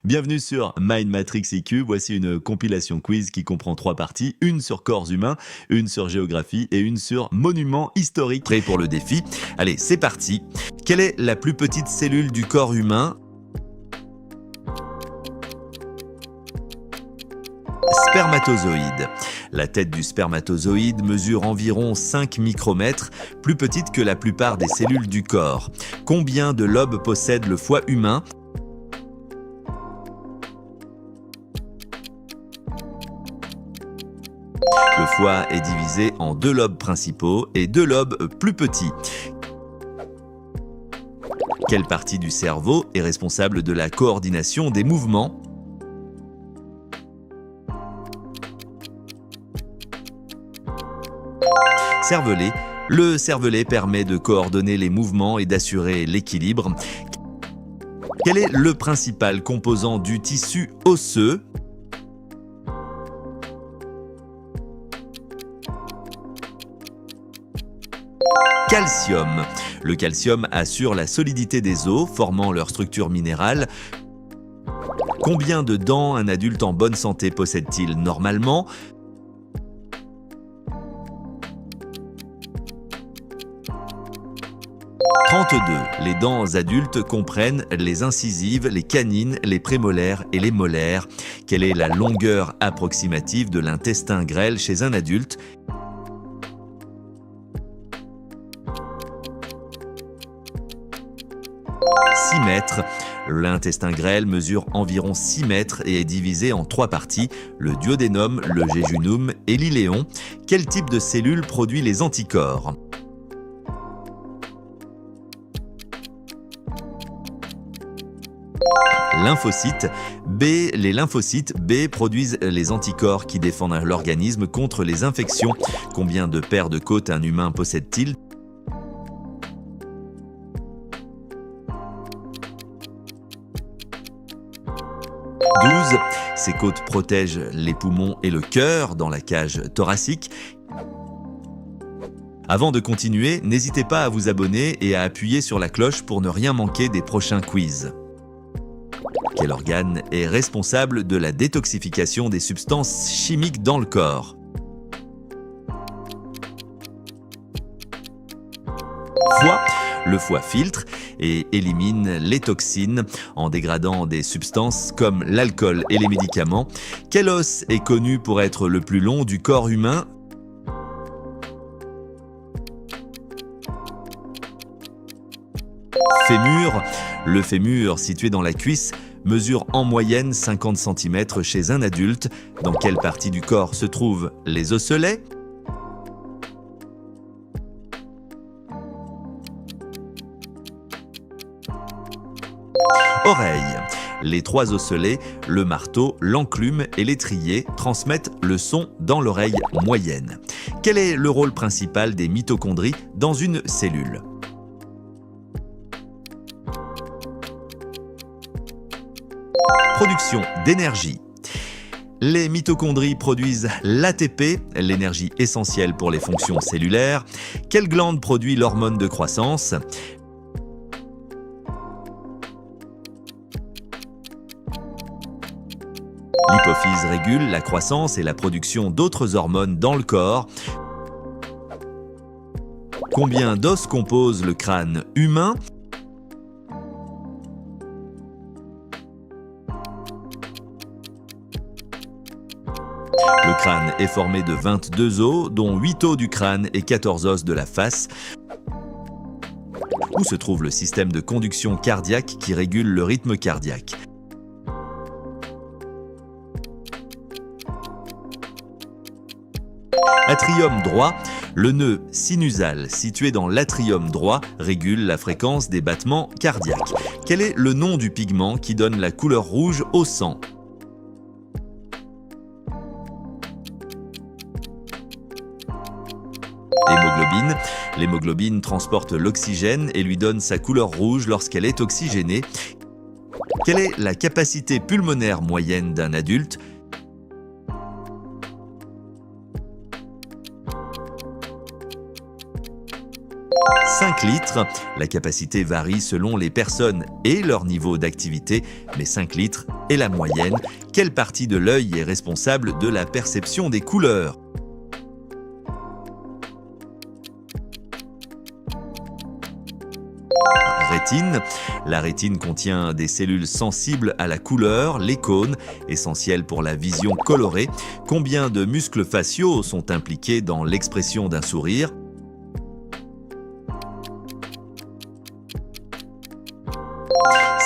Bienvenue sur Mind Matrix IQ. Voici une compilation quiz qui comprend 3 parties, une sur corps humains, une sur géographie et une sur monuments historiques. Prêt pour le défi? Allez, c'est parti. Quelle est la plus petite cellule du corps humain? Spermatozoïde. La tête du spermatozoïde mesure environ 5 micromètres, plus petite que la plupart des cellules du corps. Combien de lobes possède le foie humain? Le foie est divisé en 2 lobes principaux et 2 lobes plus petits. Quelle partie du cerveau est responsable de la coordination des mouvements? Cervelet. Le cervelet permet de coordonner les mouvements et d'assurer l'équilibre. Quel est le principal composant du tissu osseux? Calcium. Le calcium assure la solidité des os, formant leur structure minérale. Combien de dents un adulte en bonne santé possède-t-il normalement? 32. Les dents adultes comprennent les incisives, les canines, les prémolaires et les molaires. Quelle est la longueur approximative de l'intestin grêle chez un adulte? 6 mètres. L'intestin grêle mesure environ 6 mètres et est divisé en 3 parties, le duodénum, le jéjunum et l'iléon. Quel type de cellule produit les anticorps? Lymphocytes. Les lymphocytes B produisent les anticorps qui défendent l'organisme contre les infections. Combien de paires de côtes un humain possède-t-il? 12. Ces côtes protègent les poumons et le cœur dans la cage thoracique. Avant de continuer, n'hésitez pas à vous abonner et à appuyer sur la cloche pour ne rien manquer des prochains quiz. Quel organe est responsable de la détoxification des substances chimiques dans le corps? Foie. Le foie filtre et élimine les toxines en dégradant des substances comme l'alcool et les médicaments. Quel os est connu pour être le plus long du corps humain? Fémur. Le fémur, situé dans la cuisse, mesure en moyenne 50 cm chez un adulte. Dans quelle partie du corps se trouvent les osselets? Oreille. Les 3 osselets, le marteau, l'enclume et l'étrier transmettent le son dans l'oreille moyenne. Quel est le rôle principal des mitochondries dans une cellule? Production d'énergie. Les mitochondries produisent l'ATP, l'énergie essentielle pour les fonctions cellulaires. Quelle glande produit l'hormone de croissance? L'hypophyse régule la croissance et la production d'autres hormones dans le corps. Combien d'os compose le crâne humain? Le crâne est formé de 22 os, dont 8 os du crâne et 14 os de la face. Où se trouve le système de conduction cardiaque qui régule le rythme cardiaque? Atrium droit. Le nœud sinusal situé dans l'atrium droit régule la fréquence des battements cardiaques. Quel est le nom du pigment qui donne la couleur rouge au sang? Hémoglobine. L'hémoglobine transporte l'oxygène et lui donne sa couleur rouge lorsqu'elle est oxygénée. Quelle est la capacité pulmonaire moyenne d'un adulte? 5 litres. La capacité varie selon les personnes et leur niveau d'activité, mais 5 litres est la moyenne. Quelle partie de l'œil est responsable de la perception des couleurs ? Rétine. La rétine contient des cellules sensibles à la couleur, les cônes, essentiels pour la vision colorée. Combien de muscles faciaux sont impliqués dans l'expression d'un sourire ?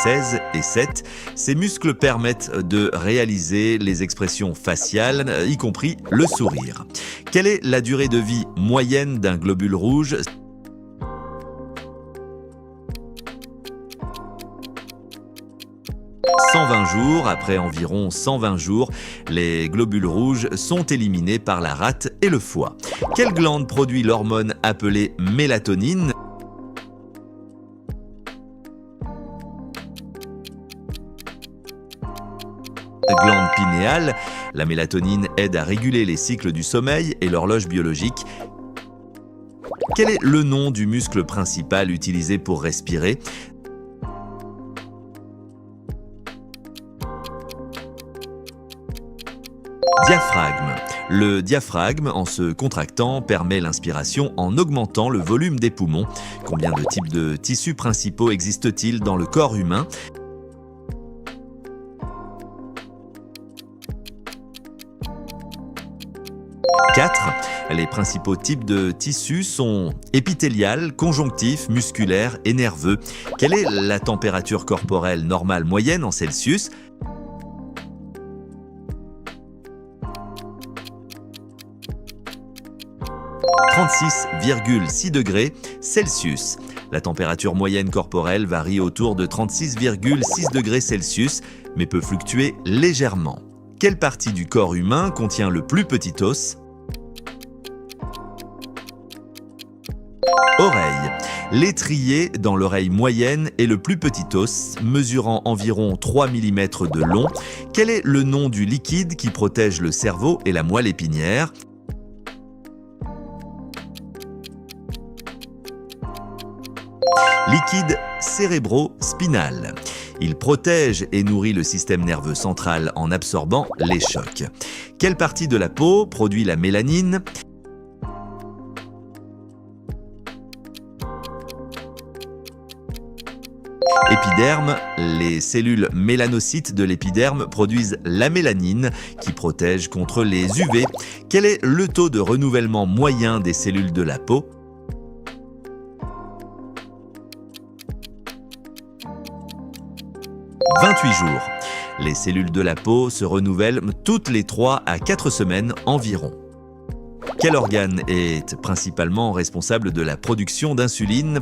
16 et 7. Ces muscles permettent de réaliser les expressions faciales, y compris le sourire. Quelle est la durée de vie moyenne d'un globule rouge ? 120 jours. Après environ 120 jours, les globules rouges sont éliminés par la rate et le foie. Quelle glande produit l'hormone appelée mélatonine ? Glande pinéale. La mélatonine aide à réguler les cycles du sommeil et l'horloge biologique. Quel est le nom du muscle principal utilisé pour respirer ? Diaphragme. Le diaphragme, en se contractant, permet l'inspiration en augmentant le volume des poumons. Combien de types de tissus principaux existent-ils dans le corps humain ? 4. Les principaux types de tissus sont épithélial, conjonctif, musculaire et nerveux. Quelle est la température corporelle normale moyenne en Celsius ? 36,6 degrés Celsius. La température moyenne corporelle varie autour de 36,6 degrés Celsius, mais peut fluctuer légèrement. Quelle partie du corps humain contient le plus petit os ? Oreille. L'étrier dans l'oreille moyenne est le plus petit os, mesurant environ 3 mm de long. Quel est le nom du liquide qui protège le cerveau et la moelle épinière ? Liquide cérébro-spinal. Il protège et nourrit le système nerveux central en absorbant les chocs. Quelle partie de la peau produit la mélanine ? Épiderme. Les cellules mélanocytes de l'épiderme produisent la mélanine qui protège contre les UV. Quel est le taux de renouvellement moyen des cellules de la peau ? 28 jours. Les cellules de la peau se renouvellent toutes les 3 à 4 semaines environ. Quel organe est principalement responsable de la production d'insuline ?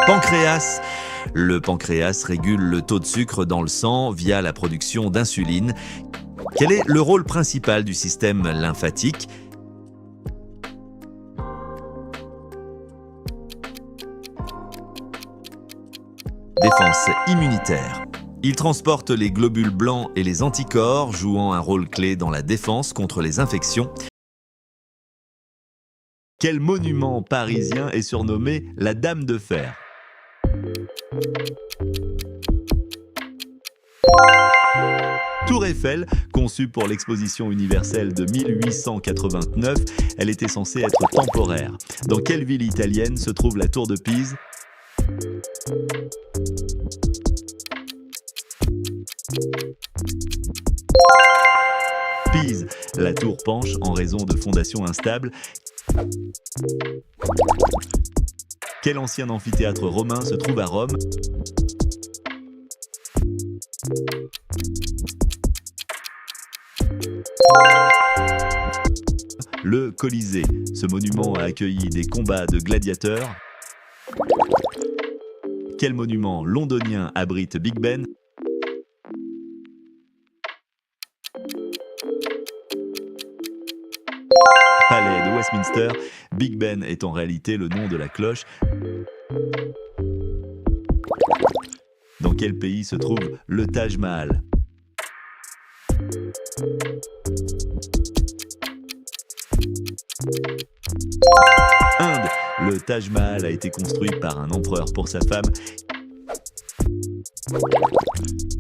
Pancréas. Le pancréas régule le taux de sucre dans le sang via la production d'insuline. Quel est le rôle principal du système lymphatique ? Défense immunitaire. Il transporte les globules blancs et les anticorps, jouant un rôle clé dans la défense contre les infections. Quel monument parisien est surnommé la Dame de Fer ? Tour Eiffel, conçue pour l'exposition universelle de 1889, elle était censée être temporaire. Dans quelle ville italienne se trouve la Tour de Pise ? Pise. La tour penche en raison de fondations instables. Quel ancien amphithéâtre romain se trouve à Rome ? Le Colisée. Ce monument a accueilli des combats de gladiateurs. Quel monument londonien abrite Big Ben ? Palais de Westminster. Big Ben est en réalité le nom de la cloche. Dans quel pays se trouve le Taj Mahal ? Taj Mahal a été construit par un empereur pour sa femme?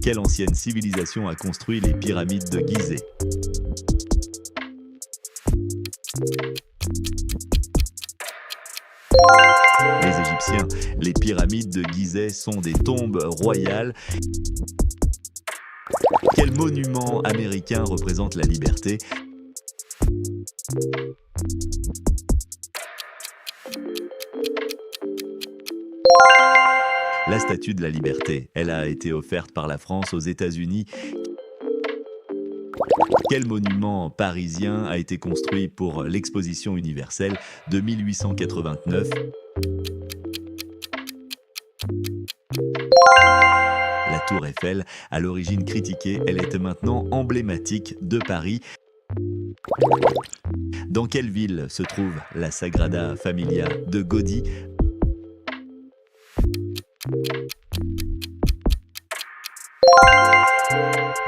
Quelle ancienne civilisation a construit les pyramides de Gizeh? Les Égyptiens, les pyramides de Gizeh sont des tombes royales. Quel monument américain représente la liberté? La Statue de la Liberté. Elle a été offerte par la France aux États-Unis. Quel monument parisien a été construit pour l'Exposition universelle de 1889? La Tour Eiffel, à l'origine critiquée, elle est maintenant emblématique de Paris. Dans quelle ville se trouve la Sagrada Familia de Gaudí?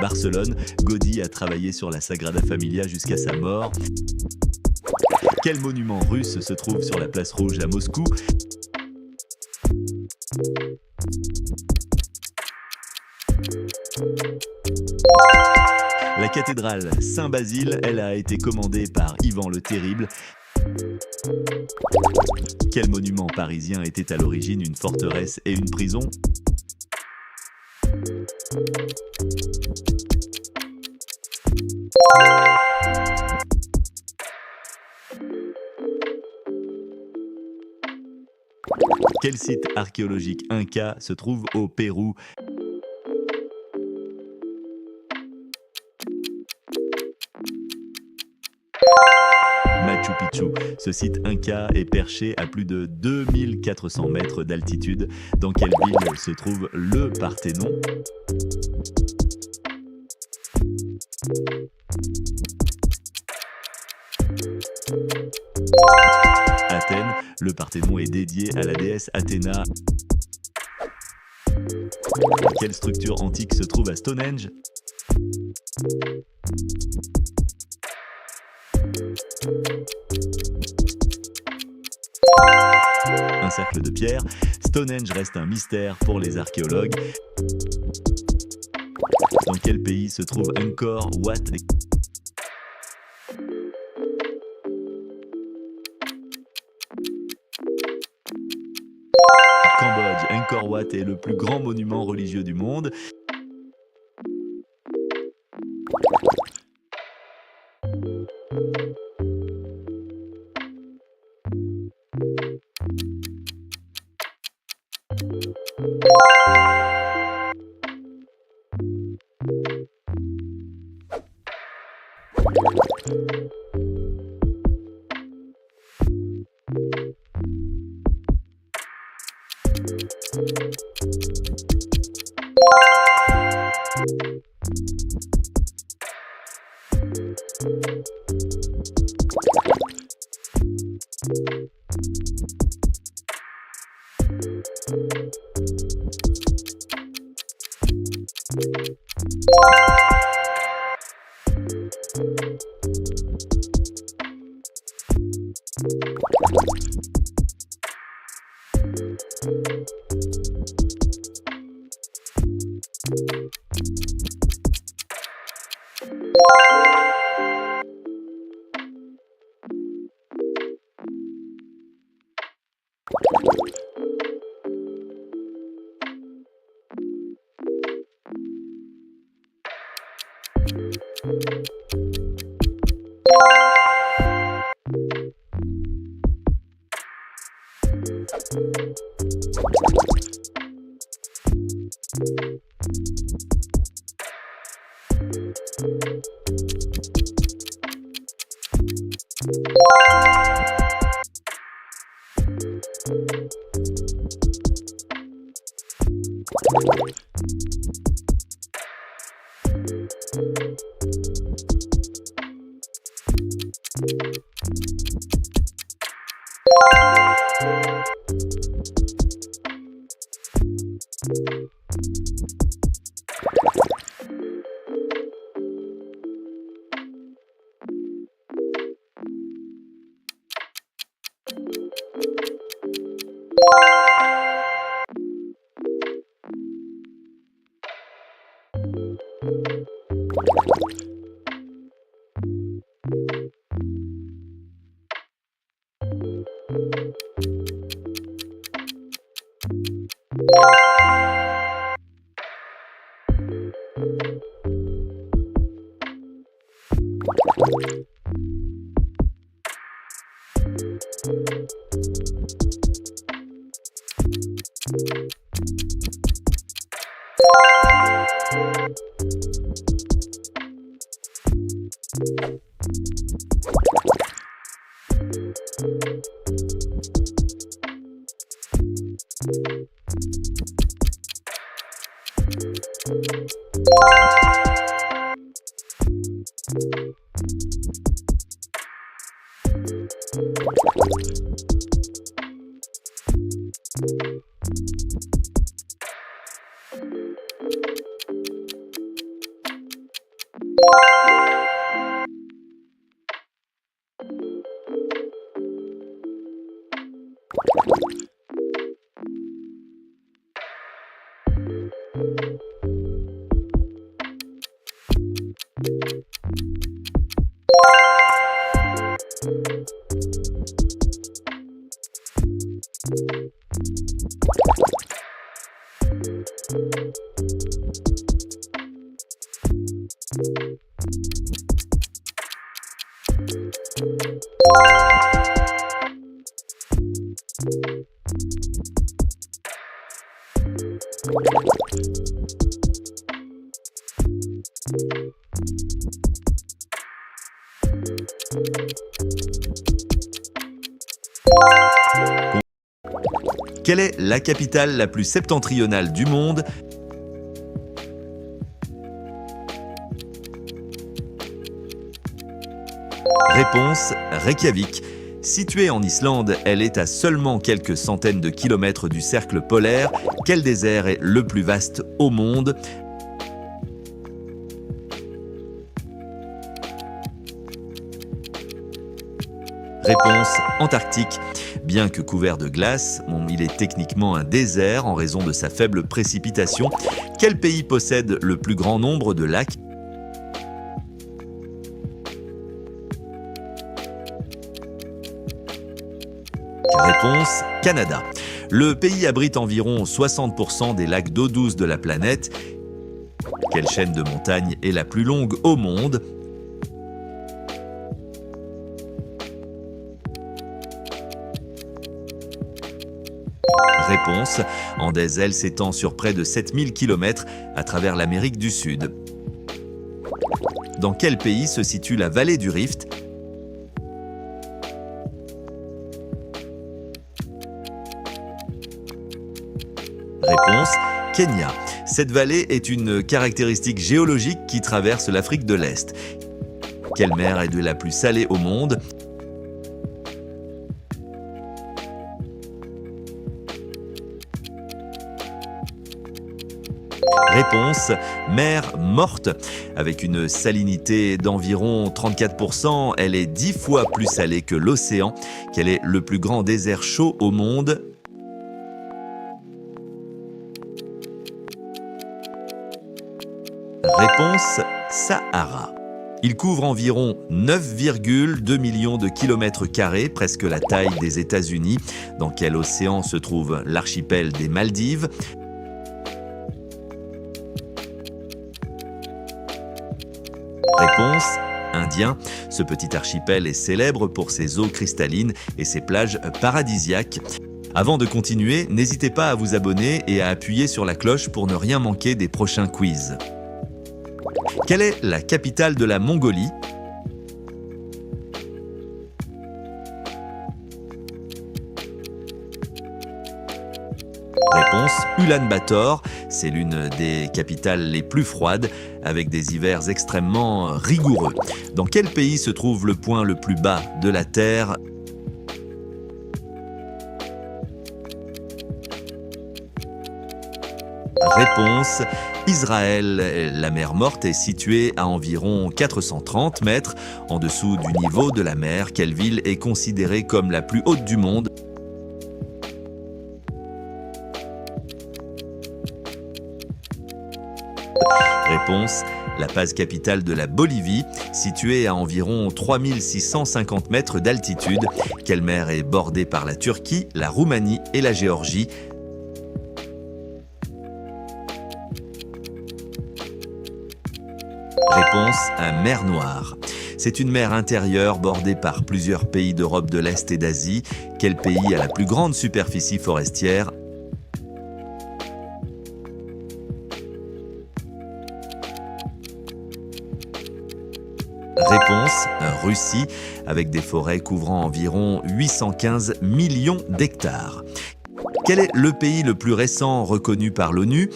Barcelone, Gaudí a travaillé sur la Sagrada Familia jusqu'à sa mort. Quel monument russe se trouve sur la place Rouge à Moscou? La cathédrale Saint-Basile, elle a été commandée par Ivan le Terrible. Quel monument parisien était à l'origine une forteresse et une prison? Quel site archéologique inca se trouve au Pérou? Machu Picchu. Ce site inca est perché à plus de 2400 mètres d'altitude. Dans quelle ville se trouve le Parthénon? Athènes. Le Parthénon est dédié à la déesse Athéna. Quelle structure antique se trouve à Stonehenge? Un cercle de pierre. Stonehenge reste un mystère pour les archéologues. Dans quel pays se trouve Angkor Wat? Cambodge. Angkor Wat est le plus grand monument religieux du monde. Quelle est la capitale la plus septentrionale du monde? Réponse: Reykjavik. Située en Islande, elle est à seulement quelques centaines de kilomètres du cercle polaire. Quel désert est le plus vaste au monde? Réponse: Antarctique. Bien que couvert de glace, il est techniquement un désert en raison de sa faible précipitation. Quel pays possède le plus grand nombre de lacs? Réponse: Canada. Le pays abrite environ 60% des lacs d'eau douce de la planète. Quelle chaîne de montagnes est la plus longue au monde? Réponse: Andes. Elle s'étend sur près de 7000 km à travers l'Amérique du Sud. Dans quel pays se situe la vallée du Rift? Réponse: Kenya. Cette vallée est une caractéristique géologique qui traverse l'Afrique de l'Est. Quelle mer est la plus salée au monde? Réponse: mer Morte. Avec une salinité d'environ 34%, elle est 10 fois plus salée que l'océan. Quel est le plus grand désert chaud au monde? Réponse: Sahara. Il couvre environ 9,2 millions de kilomètres carrés, presque la taille des États-Unis. Dans quel océan se trouve l'archipel des Maldives? Réponse: Indien. Ce petit archipel est célèbre pour ses eaux cristallines et ses plages paradisiaques. Avant de continuer, n'hésitez pas à vous abonner et à appuyer sur la cloche pour ne rien manquer des prochains quiz. Quelle est la capitale de la Mongolie? Réponse: Ulan-Bator. C'est l'une des capitales les plus froides, avec des hivers extrêmement rigoureux. Dans quel pays se trouve le point le plus bas de la Terre? Réponse: Israël. La mer Morte est située à environ 430 mètres en dessous du niveau de la mer. Quelle ville est considérée comme la plus haute du monde? Réponse, La Paz, capitale de la Bolivie, située à environ 3650 mètres d'altitude. Quelle mer est bordée par la Turquie, la Roumanie et la Géorgie? Réponse, Mer Noire. C'est une mer intérieure bordée par plusieurs pays d'Europe de l'Est et d'Asie. Quel pays a la plus grande superficie forestière? Réponse, Russie, avec des forêts couvrant environ 815 millions d'hectares. Quel est le pays le plus récent reconnu par l'ONU?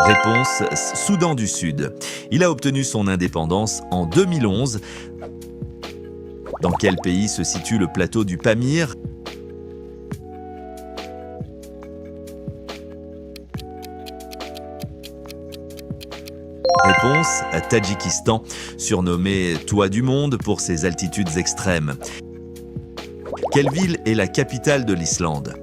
Réponse, Soudan du Sud. Il a obtenu son indépendance en 2011. Dans quel pays se situe le plateau du Pamir? Réponse, Tadjikistan, surnommé Toit du monde pour ses altitudes extrêmes. Quelle ville est la capitale de l'Islande?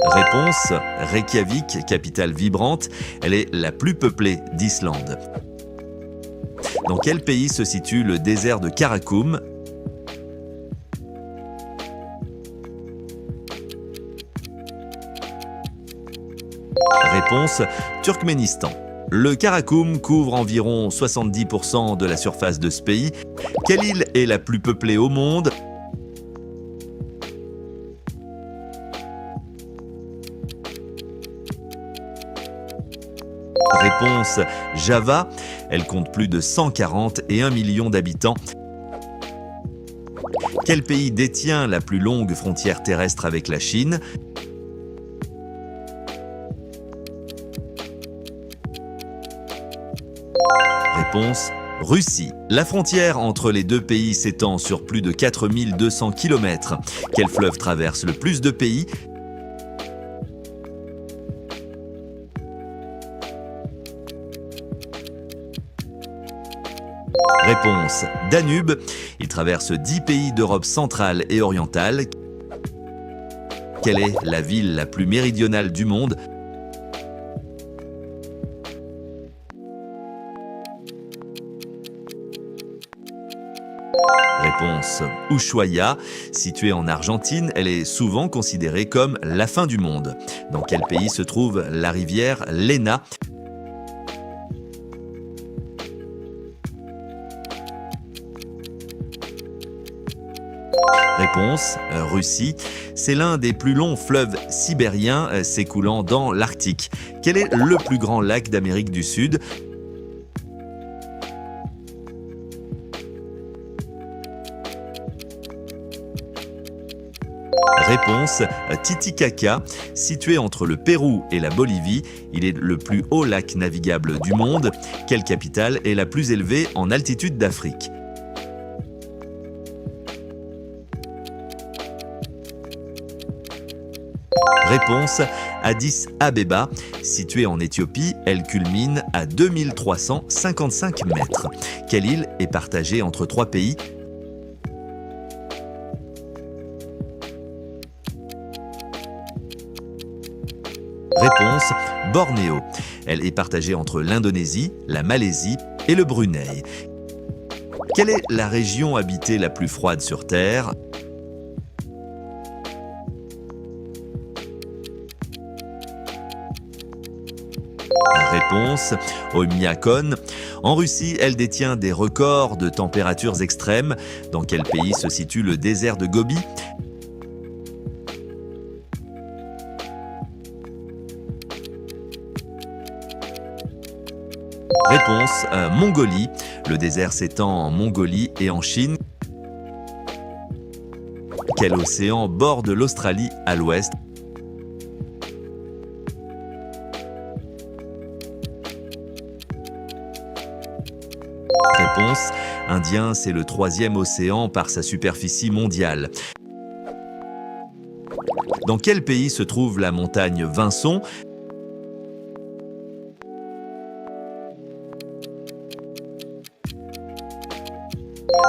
Réponse, Reykjavik, capitale vibrante. Elle est la plus peuplée d'Islande. Dans quel pays se situe le désert de Karakoum? Réponse, Turkménistan. Le Karakoum couvre environ 70% de la surface de ce pays. Quelle île est la plus peuplée au monde? Réponse, Java. Elle compte plus de 141 millions d'habitants. Quel pays détient la plus longue frontière terrestre avec la Chine? Réponse, Russie. La frontière entre les deux pays s'étend sur plus de 4200 km. Quel fleuve traverse le plus de pays? Réponse, Danube. Il traverse 10 pays d'Europe centrale et orientale. Quelle est la ville la plus méridionale du monde? Réponse, Ushuaia. Située en Argentine, elle est souvent considérée comme la fin du monde. Dans quel pays se trouve la rivière Lena? Réponse, Russie. C'est l'un des plus longs fleuves sibériens s'écoulant dans l'Arctique. Quel est le plus grand lac d'Amérique du Sud? Réponse, Titicaca. Situé entre le Pérou et la Bolivie, il est le plus haut lac navigable du monde. Quelle capitale est la plus élevée en altitude d'Afrique? Réponse, Addis Abeba. Située en Éthiopie, elle culmine à 2355 mètres. Quelle île est partagée entre trois pays? Réponse, Bornéo. Elle est partagée entre l'Indonésie, la Malaisie et le Brunei. Quelle est la région habitée la plus froide sur Terre? Réponse, Oymyakon. En Russie, elle détient des records de températures extrêmes. Dans quel pays se situe le désert de Gobi? Réponse, Mongolie. Le désert s'étend en Mongolie et en Chine. Quel océan borde l'Australie à l'ouest? Réponse, Indien, c'est le troisième océan par sa superficie mondiale. Dans quel pays se trouve la montagne Vinson?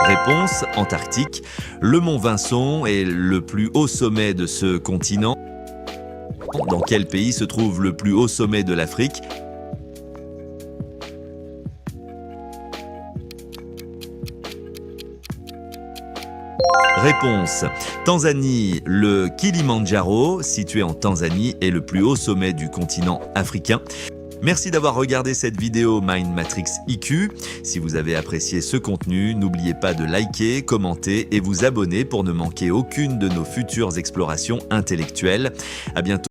Réponse, Antarctique. Le mont Vinson est le plus haut sommet de ce continent. Dans quel pays se trouve le plus haut sommet de l'Afrique? Réponse, Tanzanie. Le Kilimandjaro, situé en Tanzanie, est le plus haut sommet du continent africain. Merci d'avoir regardé cette vidéo Mind Matrix IQ. Si vous avez apprécié ce contenu, n'oubliez pas de liker, commenter et vous abonner pour ne manquer aucune de nos futures explorations intellectuelles. À bientôt.